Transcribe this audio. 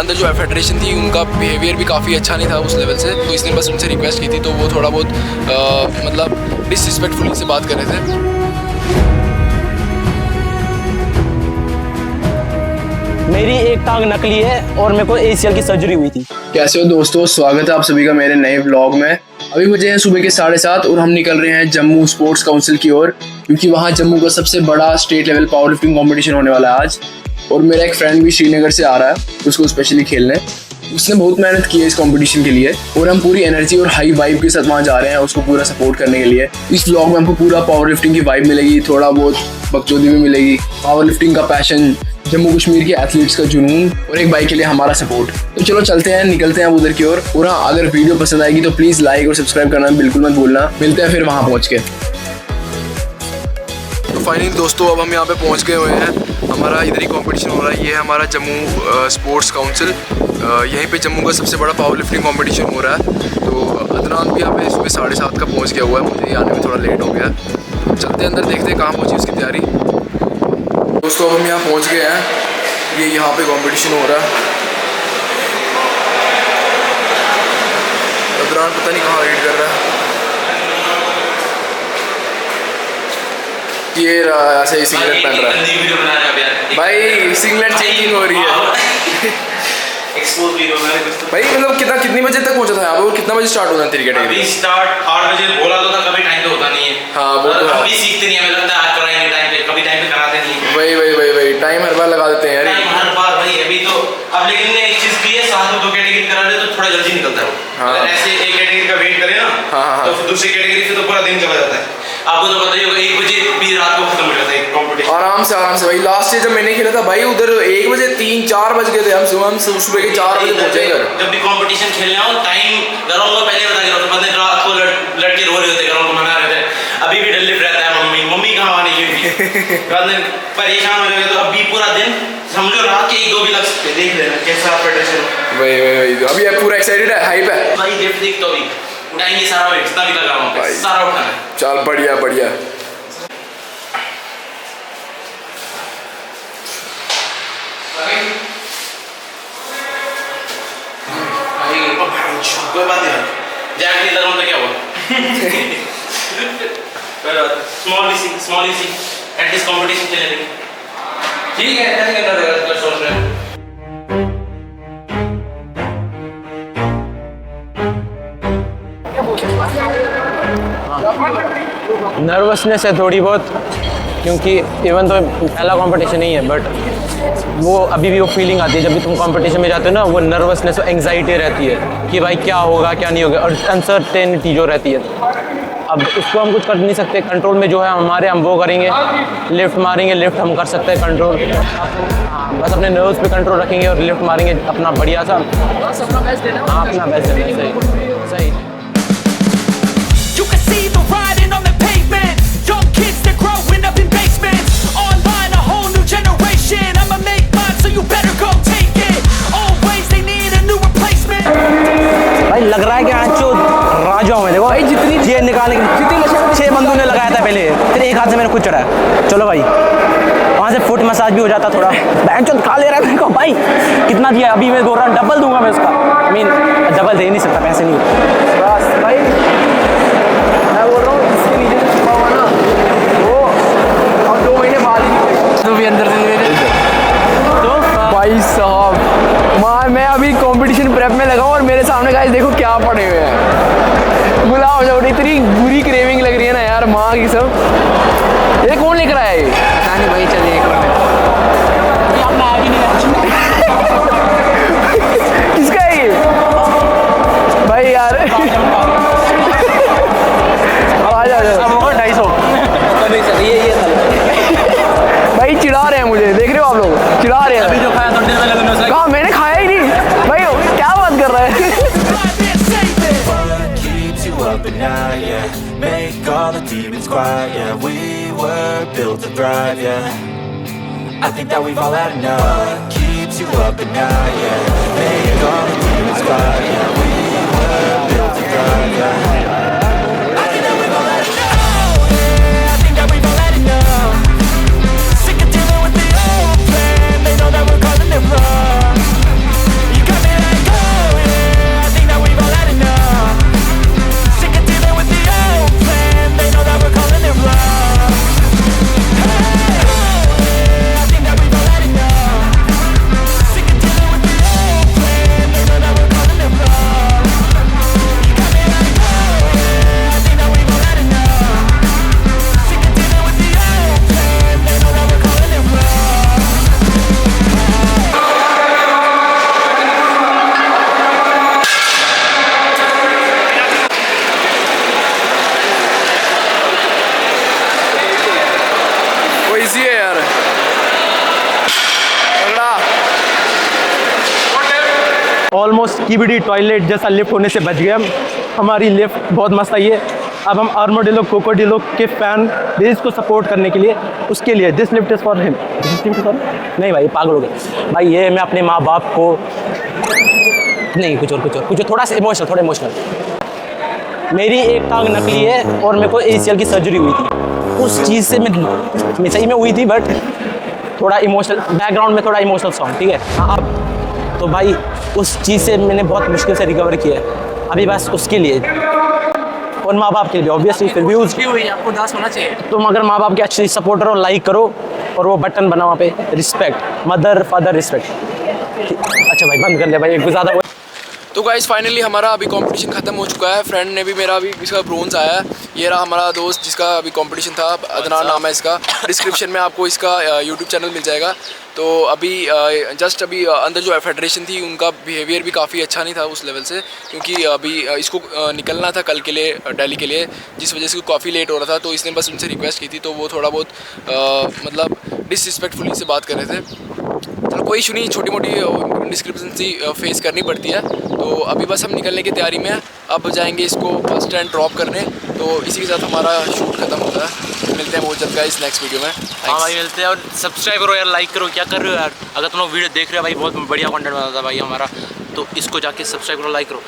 अंदर जो फेडरेशन थी उनका बिहेवियर भी काफ़ी अच्छा नहीं था उस लेवल से, तो इसने बस उनसे रिक्वेस्ट की थी, तो वो थोड़ा बहुत मतलब डिसरिस्पेक्टफुली से बात कर रहे थे। मेरी एक टांग नकली है और मेरे को ACL की सर्जरी हुई थी। कैसे हो दोस्तों, स्वागत है आप सभी का मेरे नए व्लॉग में। अभी बजे हैं सुबह के 7:30 और हम निकल रहे हैं जम्मू स्पोर्ट्स काउंसिल की ओर, क्योंकि वहाँ जम्मू का सबसे बड़ा state level power lifting competition होने वाला है आज। और मेरा एक फ्रेंड भी श्रीनगर से आ रहा है उसको स्पेशली खेलने। उसने बहुत मेहनत की है इस कंपटीशन के लिए और हम पूरी एनर्जी और हाई वाइब के साथ वहाँ जा रहे हैं उसको पूरा सपोर्ट करने के लिए। इस व्लॉग में हमको पूरा पावर लिफ्टिंग की वाइब मिलेगी, थोड़ा बहुत बकचोदी भी मिलेगी, पावर लिफ्टिंग का पैशन, जम्मू कश्मीर के एथलीट्स का जुनून और एक बाइक के लिए हमारा सपोर्ट। तो चलो चलते हैं, निकलते हैं उधर की ओर। और हाँ, अगर वीडियो पसंद आएगी तो प्लीज़ लाइक और सब्सक्राइब करना बिल्कुल मत भूलना। मिलते हैं फिर वहाँ पहुँच के। तो फाइनली दोस्तों अब हम यहाँ पे पहुँच गए हुए हैं। हमारा इधर ही कंपटीशन हो रहा है, ये है हमारा जम्मू स्पोर्ट्स काउंसिल। यहीं पे जम्मू का सबसे बड़ा पावर लिफ्टिंग कंपटीशन हो रहा है। तो अदनान भी यहाँ पे सुबह 7:30 का पहुँच गया हुआ है, मुझे आने में थोड़ा लेट हो गया। तो चलते अंदर, देखते हैं कहाँ पहुँची उसकी तैयारी। दोस्तों अब हम यहाँ पहुँच गए हैं, ये यहाँ पे कंपटीशन हो रहा है। अदनान पता नहीं कहाँ वेट कर रहा है, ये ऐसे ही सिगरेट पहन रहा है भाई, सिगरेट चेंजिंग हो रही है भाई। मतलब कितनी बजे तक पहुंचा था यहाँ पे और कितना बजे स्टार्ट होना है क्रिकेट? अभी स्टार्ट 8 बजे बोला तो था, कभी टाइम पे होता नहीं है। हाँ वो तो हम भी सीखते नहीं, हमें लगता है आज कराएंगे टाइम पे, कभी टाइम पे कराते नहीं। वही टाइम हर बार लगा देते हैं यार, हर बार भाई। अभी तो अब लेकिन एक चीज की है, साथ में 2 कैटेगरी करा रहे तो थोड़ा जल्दी निकलता है। अगर ऐसे एक कैटेगरी का वेट करें ना तो फिर दूसरी कैटेगरी से तो पूरा दिन चला जाता है। आपको तो पता ही होगा 1 बजे भी रात को खत्म हो जाता है कंपटीशन। आराम से भाई। लास्ट ईयर जब मैंने खेला था भाई उधर 1 बजे 3-4 बज गए थे, हम सुबह के 4 बजे पहुंचे घर। जब भी कंपटीशन खेलने आओ टाइम घरों को पहले बता के रखो, बंदे रात को लड़के रो रहे होते, घरों को मना रहे थे। अभी भी डल्लिफ रहता है, मम्मी कहाँ आने की बंदे परेशान हो जाएंगे। तो अभी पूरा दिन समझो रात के 1-2 भी लग सकते, देख लेना कैसा फेडरेशन। वही अभी पूरा एक्साइटेड है, हाइप है भाई। लिफ्ट देख तो अभी उठाएंगे सारा वेट, जितना भी लगा वहाँ पे सारा उठाना है। चल बढ़िया। कोई बात नहीं, जैक नहीं लगा तो क्या हुआ? स्मॉल इसी एटलीस्ट कंपटीशन खेलने देंगे, ठीक है? ऐसे करना रहेगा तो सोच रहे हैं। नर्वसनेस है थोड़ी बहुत, क्योंकि इवन तो पहला कंपटीशन नहीं है, बट वो अभी भी वो फीलिंग आती है जब भी तुम कंपटीशन में जाते हो ना, वो नर्वसनेस और एंग्जाइटी रहती है कि भाई क्या होगा क्या नहीं होगा, और अनसर्टेनिटी जो रहती है। अब उसको हम कुछ कर नहीं सकते, कंट्रोल में जो है हमारे, हम वो करेंगे, लिफ्ट मारेंगे, लिफ्ट हम कर सकते हैं कंट्रोल। बस अपने नर्व्स पे कंट्रोल रखेंगे और लिफ्ट मारेंगे अपना बढ़िया सा, अपना बेस्ट देना। हाँ अपना बेस्ट देना, सही। भाई लग रहा है कि आंचो राजाओं में देखो भाई, जितनी जेल निकालने की 6 बंदों ने लगाया था पहले, फिर एक हाथ से मैंने खुद चढ़ा। चलो भाई, वहाँ से फुट मसाज भी हो जाता थोड़ा। बैंचो खा ले रहा है मेरे को भाई, कितना दिया अभी मैं बोल रहा हूँ, डबल दूंगा मैं उसका। डबल दे नहीं सकता, पैसे नहीं बस भाई। मैं बोल रहा हूँ इसके नीचे से छुपा हुआ ना वो, और 2 महीने बाद ही तो भी अंदर से तो भाई साहब। मैं अभी कंपटीशन प्रेप में लगा हूँ और मेरे सामने गाइस देखो क्या पड़े हुए हैं। गुलाब जामुन, इतनी बुरी क्रेविंग लग रही है ना यार, माँ की सब। ये कौन लेकर आया है? पता नहीं भाई, चलिए एक बार किसका है ये भाई यार? आ जाओ 250 ये भाई, चिढ़ा रहे हैं मुझे, देख रहे हो आप लोग, चिढ़ा रहे हैं। अभी जो खाया कहाँ, मैंने खाया ही नहीं भाई, क्या बात कर रहा है? Up at night, yeah. Make all the demons quiet, yeah. We were built to thrive, yeah. I think that we've all had enough. What keeps you up at night, yeah. Make all the demons quiet, yeah. We were built to thrive, yeah. I think that we've all had enough. Yeah, I think that we've all had enough. Sick of dealing with the old plan. They know that we're calling it wrong. Almost कीबीडी toilet जैसा lift होने से बच गए हम। हमारी lift बहुत मस्त आई है। अब हम आर्मोडिलो कोकोडिलो के फैन बेस को सपोर्ट करने के लिए, उसके लिए this lift is for him. नहीं भाई पागल हो गए भाई, ये मैं अपने माँ बाप को नहीं, कुछ और थोड़ा सा थोड़ा इमोशनल। मेरी एक टांग नकली है और मेरे को ACL की सर्जरी हुई थी, उस चीज़ से मैं सही में हुई थी, बट थोड़ा इमोशनल बैकग्राउंड में, थोड़ा इमोशनल सॉन्ग, ठीक है। हाँ अब तो भाई उस चीज़ से मैंने बहुत मुश्किल से रिकवर किया है अभी, बस उसके लिए और माँ बाप के लिए ऑब्वियसली। फिर व्यूज़ आपको दास होना चाहिए। तुम अगर माँ बाप के अच्छे सपोर्टर हो, लाइक करो और वो बटन बना वहाँ पे रिस्पेक्ट, मदर फादर रिस्पेक्ट। अच्छा भाई बंद कर ले भाई, एक ज़्यादा। तो गाइस फाइनली हमारा अभी कंपटीशन खत्म हो चुका है। फ्रेंड ने भी मेरा अभी इसका ब्रोंज आया है। ये रहा हमारा दोस्त जिसका अभी कंपटीशन था, अदनान नाम है इसका। डिस्क्रिप्शन में आपको इसका यूट्यूब चैनल मिल जाएगा। तो अभी जस्ट अभी अंदर जो फेडरेशन थी उनका बिहेवियर भी काफ़ी अच्छा नहीं था उस लेवल से, क्योंकि अभी इसको निकलना था कल के लिए, दिल्ली के लिए, जिस वजह से काफ़ी लेट हो रहा था। तो इसने बस उनसे रिक्वेस्ट की थी, तो वो थोड़ा बहुत मतलब डिसरिस्पेक्टफुली से बात कर रहे थे। चलो कोई इशू नहीं, छोटी मोटी डिस्क्रिप्शंसी फेस करनी पड़ती है। तो अभी बस हम निकलने की तैयारी में हैं। अब जाएंगे इसको बस स्टैंड ड्रॉप करने। तो इसी के साथ हमारा शूट खत्म होता है। मिलते हैं बहुत जल्द गाइस नेक्स्ट वीडियो में। हाँ भाई मिलते हैं, और सब्सक्राइब करो यार, लाइक करो, क्या कर रहे हो यार। अगर तुम लोग वीडियो देख रहे हो भाई, बहुत बढ़िया कंटेंट बनाता है भाई हमारा, तो इसको जाके सब्सक्राइब करो, लाइक करो।